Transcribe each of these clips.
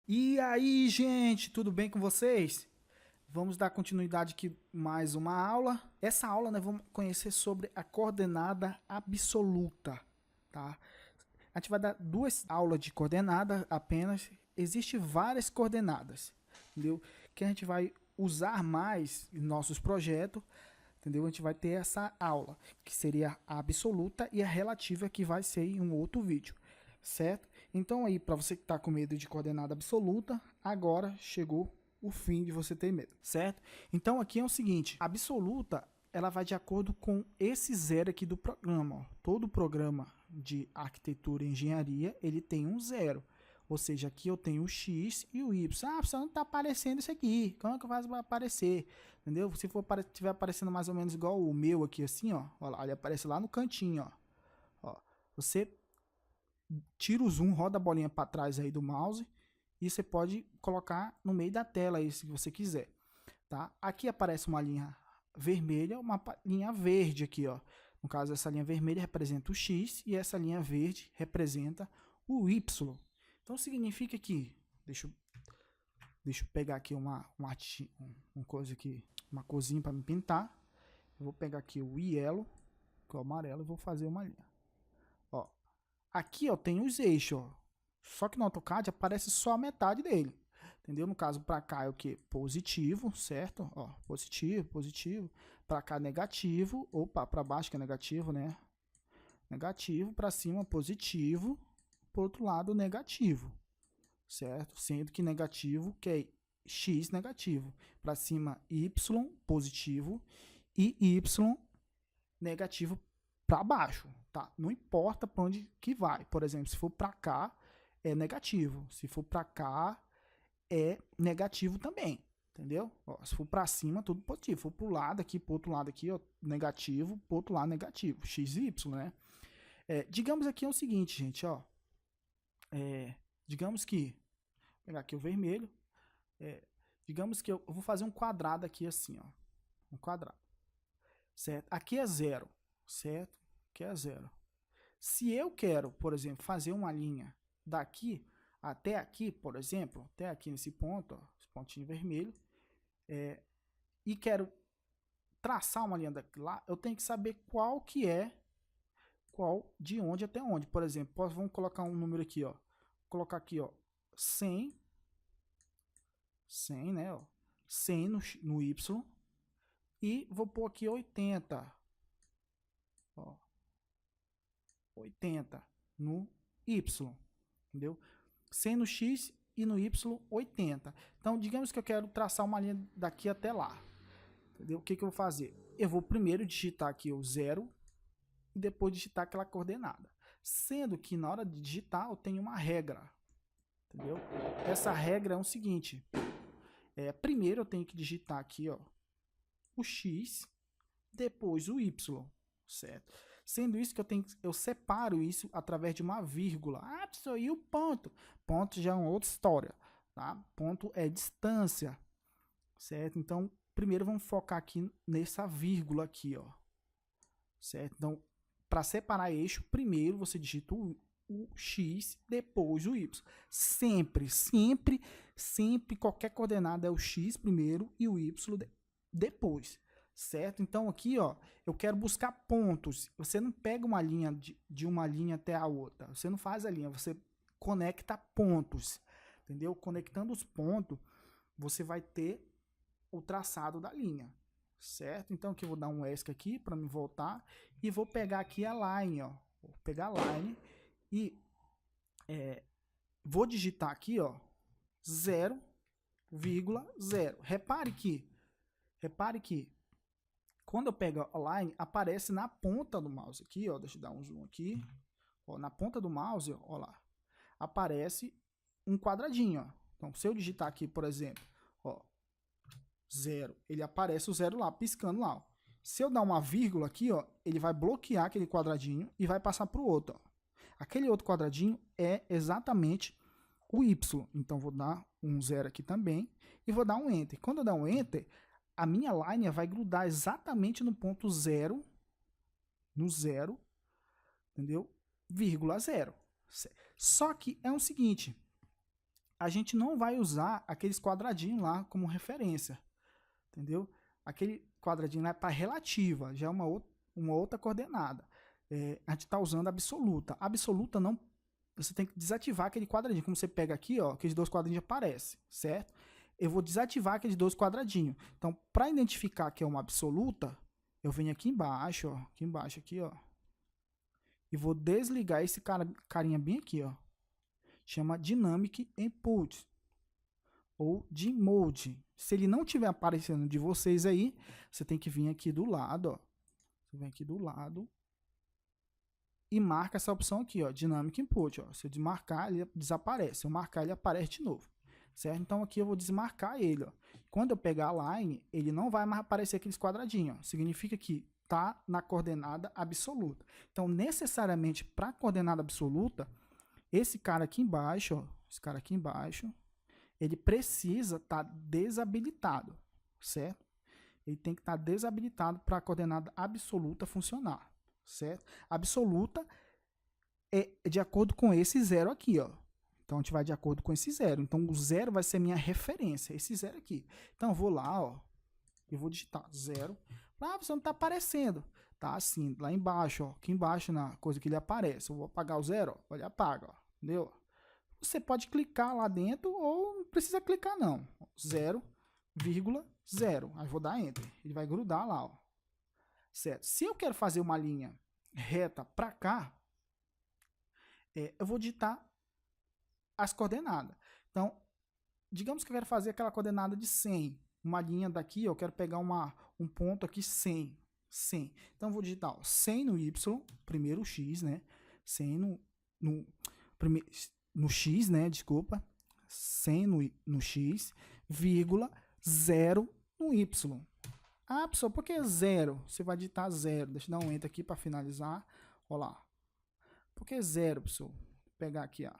E aí, gente, tudo bem com vocês? Vamos dar continuidade aqui mais uma aula. Essa aula nós vamos conhecer sobre a coordenada absoluta, tá? A gente vai dar duas aulas de coordenada apenas. Existem várias coordenadas, entendeu? Que a gente vai usar mais em nossos projetos, entendeu? A gente vai ter essa aula, que seria a absoluta e a relativa, que vai ser em um outro vídeo, certo? Então aí, para você que está com medo de coordenada absoluta, agora chegou o fim de você ter medo, certo? Então aqui é o seguinte, a absoluta, ela vai de acordo com esse zero aqui do programa, ó. Todo programa de arquitetura e engenharia, ele tem um zero. Ou seja, aqui eu tenho o X e o Y. Ah, só não está aparecendo isso aqui. Como é que vai aparecer? Entendeu? Se for tiver aparecendo mais ou menos igual o meu aqui, assim, ó. Olha lá, ele aparece lá no cantinho, ó. Você tira o zoom, roda a bolinha para trás aí do mouse e você pode colocar no meio da tela aí, se você quiser, tá? Aqui aparece uma linha vermelha, uma linha verde aqui, ó. No caso, essa linha vermelha representa o X e essa linha verde representa o Y. Então significa que, deixa eu pegar aqui uma coisa aqui, uma corzinha para me pintar. Eu vou pegar aqui o yellow, que é o amarelo, e vou fazer uma linha. Ó, aqui ó, tem os eixos, ó. Só que no AutoCAD aparece só a metade dele. Entendeu? No caso, para cá é o que? Positivo, certo? Ó, positivo, positivo. Para cá, negativo. Opa, para baixo que é negativo, né? Negativo. Para cima, positivo. Por outro lado, negativo. Certo? Sendo que negativo, que é x negativo. Para cima, y positivo. E y negativo para baixo, tá? Não importa para onde que vai. Por exemplo, se for para cá, é negativo. Se for para cá, é negativo também, entendeu? Ó, se for para cima, tudo positivo. Se for pro lado aqui, pro outro lado aqui, ó, negativo, pro outro lado negativo. X e Y, né? Digamos aqui é o seguinte, gente, ó. Digamos que, vou pegar aqui o vermelho. Digamos que eu vou fazer um quadrado aqui assim, ó. Um quadrado, certo? Aqui é zero, certo? Aqui é zero. Se eu quero, por exemplo, fazer uma linha daqui até aqui, por exemplo, até aqui nesse ponto, ó, esse pontinho vermelho, e quero traçar uma linha daqui lá, eu tenho que saber qual que é, qual de onde até onde. Por exemplo, vamos colocar um número aqui, ó. Vou colocar aqui, ó, 100, 100, né, ó, 100 no Y, e vou pôr aqui 80, ó, 80 no Y, entendeu? 100 no X e no Y 80. Então, digamos que eu quero traçar uma linha daqui até lá. Entendeu? O que, que eu vou fazer? Eu vou primeiro digitar aqui o zero e depois digitar aquela coordenada. Sendo que na hora de digitar eu tenho uma regra. Entendeu? Essa regra é o seguinte. Primeiro eu tenho que digitar aqui ó, o X, depois o Y. Certo? Sendo isso que eu separo isso através de uma vírgula. Ah, professor, e o ponto? Ponto já é uma outra história. Tá? Ponto é distância. Certo? Então, primeiro vamos focar aqui nessa vírgula aqui, ó. Certo? Então, para separar eixo, primeiro você digita o X, depois o Y. Sempre, sempre, sempre qualquer coordenada é o X primeiro e o Y depois. Certo? Então aqui, ó, eu quero buscar pontos. Você não pega uma linha de uma linha até a outra. Você não faz a linha, você conecta pontos. Entendeu? Conectando os pontos, você vai ter o traçado da linha, certo? Então aqui eu vou dar um ESC aqui para me voltar e vou pegar aqui a line, ó. Vou pegar a line e vou digitar aqui, ó, 0,0. Repare que quando eu pego a line, aparece na ponta do mouse aqui, ó, deixa eu dar um zoom aqui, ó, na ponta do mouse, ó lá, aparece um quadradinho, ó. Então, se eu digitar aqui, por exemplo, ó, 0, ele aparece o 0 lá, piscando lá. Ó. Se eu dar uma vírgula aqui, ó, ele vai bloquear aquele quadradinho e vai passar para o outro. Ó. Aquele outro quadradinho é exatamente o Y. Então, vou dar um 0 aqui também e vou dar um Enter. Quando eu dar um Enter, a minha line vai grudar exatamente no ponto 0, no 0, entendeu? Vírgula 0. Só que é o seguinte, a gente não vai usar aqueles quadradinhos lá como referência, entendeu? Aquele quadradinho lá é para relativa, já é uma outra coordenada. A gente está usando absoluta. Absoluta não, você tem que desativar aquele quadradinho. Como você pega aqui, ó, aqueles dois quadradinhos aparecem, certo? Eu vou desativar aqueles dois quadradinhos. Então, para identificar que é uma absoluta, eu venho aqui embaixo, ó, aqui, ó, e vou desligar esse carinha bem aqui, ó. Chama Dynamic Input ou de Mode. Se ele não estiver aparecendo de vocês aí, você tem que vir aqui do lado, ó. Você vem aqui do lado e marca essa opção aqui, ó, Dynamic Input, ó. Se eu desmarcar, ele desaparece. Se eu marcar, ele aparece de novo, certo? Então aqui eu vou desmarcar ele, ó. Quando eu pegar a line, ele não vai mais aparecer aqueles quadradinhos, ó. Significa que tá na coordenada absoluta. Então, necessariamente para a coordenada absoluta, esse cara aqui embaixo, ó, esse cara aqui embaixo, ele precisa estar desabilitado, certo? Ele tem que estar desabilitado para a coordenada absoluta funcionar, certo? Absoluta é de acordo com esse zero aqui, ó. Então, a gente vai de acordo com esse zero. Então, o zero vai ser minha referência, esse zero aqui. Então, eu vou lá, ó, e vou digitar zero. Ah, você não está aparecendo. Tá assim, lá embaixo, ó, aqui embaixo na coisa que ele aparece. Eu vou apagar o zero, ó, ele apaga, ó, entendeu? Você pode clicar lá dentro ou não precisa clicar não. 0,0. Aí vou dar Enter. Ele vai grudar lá, ó. Certo? Se eu quero fazer uma linha reta para cá, eu vou digitar as coordenadas. Então, digamos que eu quero fazer aquela coordenada de 100. Uma linha daqui, eu quero pegar um ponto aqui 100. 100. Então, eu vou digitar ó, 100 no Y, primeiro X, né? 100 no X, né? Desculpa. 100 no X, vírgula, 0 no Y. Ah, pessoal, por que 0? Você vai digitar 0. Deixa eu dar um Enter aqui para finalizar. Olha lá. Por que 0, pessoal? Vou pegar aqui, ó.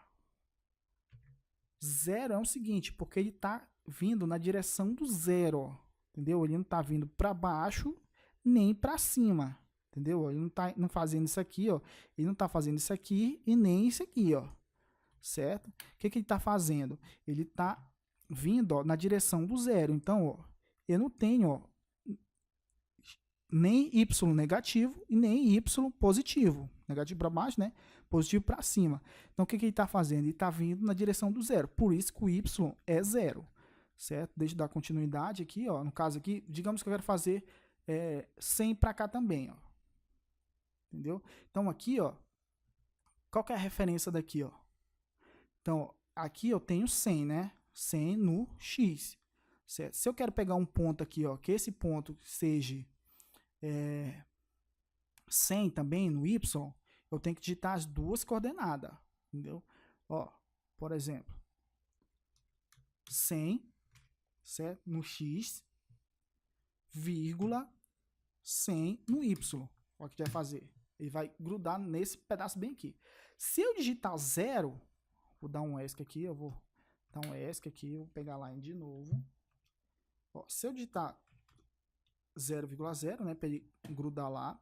0 é o seguinte, porque ele está vindo na direção do zero, ó, entendeu? Ele não está vindo para baixo nem para cima, entendeu? Ele não está não fazendo isso aqui, ó. Ele não está fazendo isso aqui e nem isso aqui, ó. Certo? O que ele está fazendo? Ele está vindo ó, na direção do zero. Então, ó, eu não tenho ó, nem y negativo e nem y positivo. Negativo para baixo, né? Positivo para cima. Então, o que ele está fazendo? Ele está vindo na direção do zero. Por isso que o y é zero. Certo? Deixa eu dar continuidade aqui. Ó. No caso aqui, digamos que eu quero fazer 100 para cá também. Ó. Entendeu? Então, aqui, ó, qual que é a referência daqui? Ó? Então, aqui eu tenho 100, né? 100 no x. Certo? Se eu quero pegar um ponto aqui, ó, que esse ponto seja 100 também no y, eu tenho que digitar as duas coordenadas, entendeu? Ó, por exemplo, 100, certo? No x, vírgula, 100 no y. Olha o que vai fazer. Ele vai grudar nesse pedaço bem aqui. Se eu digitar 0, vou dar um ESC aqui, eu vou dar um ESC aqui, vou pegar lá de novo. Ó, se eu digitar 0,0, né, para ele grudar lá.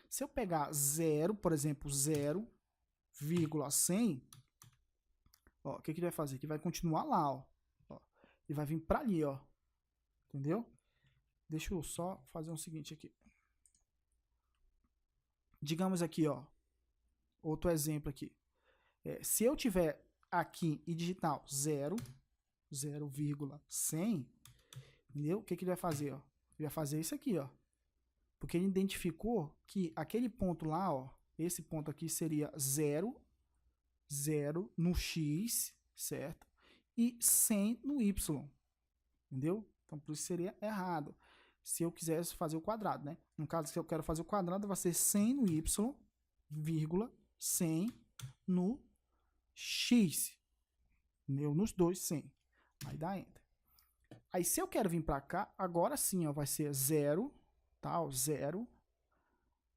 Se eu pegar 0, por exemplo, 0,100, ó, o que ele vai fazer? Ele vai continuar lá, ó. Ele vai vir para ali, ó. Entendeu? Deixa eu só fazer o seguinte aqui. Digamos aqui, ó, outro exemplo aqui. Se eu tiver aqui e digitar 0,100, entendeu? O que ele vai fazer, ó? Ele vai fazer isso aqui, ó. Porque ele identificou que aquele ponto lá, ó, esse ponto aqui seria 0, 0 no x, certo? E 100 no y, entendeu? Então, por isso seria errado. Se eu quisesse fazer o quadrado, né? No caso, se eu quero fazer o quadrado, vai ser 100 no y, vírgula, 100 no x. Entendeu? Nos dois 100. Aí dá Enter. Aí, se eu quero vir para cá, agora sim, ó, vai ser 0, tá?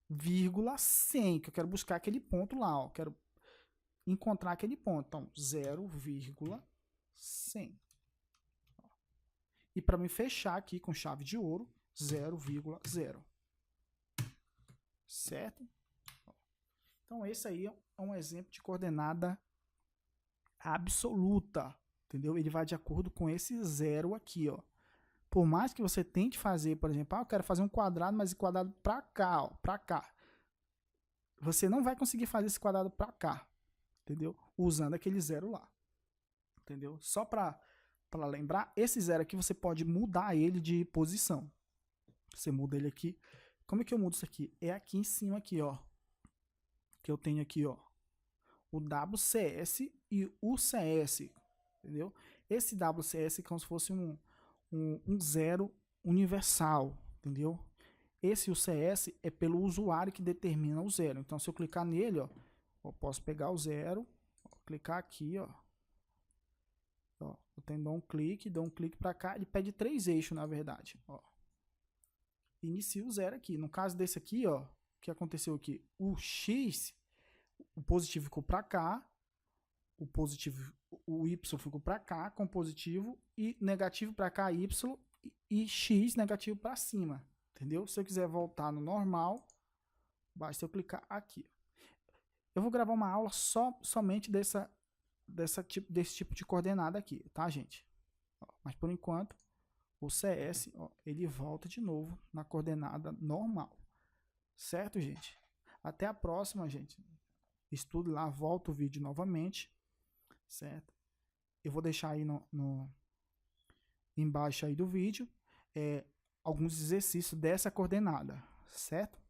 0,100, que eu quero buscar aquele ponto lá, ó. Quero encontrar aquele ponto. Então, 0,100. E para me fechar aqui com chave de ouro, 0,0. Certo? Então, esse aí é um exemplo de coordenada absoluta, entendeu? Ele vai de acordo com esse zero aqui, ó. Por mais que você tente fazer, por exemplo, eu quero fazer um quadrado, mas esse quadrado para cá, ó, para cá. Você não vai conseguir fazer esse quadrado para cá, entendeu? Usando aquele zero lá, entendeu? Só para lembrar, esse zero aqui você pode mudar ele de posição. Você muda ele aqui. Como é que eu mudo isso aqui? É aqui em cima aqui, ó. Que eu tenho aqui, ó. O WCS e o CS, entendeu? Esse WCS é como se fosse um zero universal, entendeu? Esse UCS é pelo usuário que determina o zero. Então, se eu clicar nele, ó, eu posso pegar o zero, ó, clicar aqui, ó. Ó, eu tenho dou um clique para cá, ele pede 3 eixos, na verdade, ó. Inicia o zero aqui. No caso desse aqui, ó, o que aconteceu aqui? O X, o positivo ficou para cá, o Y ficou para cá com positivo e negativo para cá, Y e X negativo para cima, entendeu? Se eu quiser voltar no normal, basta eu clicar aqui. Eu vou gravar uma aula somente desse tipo de coordenada aqui, tá, gente? Ó, mas por enquanto, o CS, ó, ele volta de novo na coordenada normal, certo, gente? Até a próxima, gente. Estude lá, volta o vídeo novamente, certo? Eu vou deixar aí embaixo aí do vídeo alguns exercícios dessa coordenada, certo?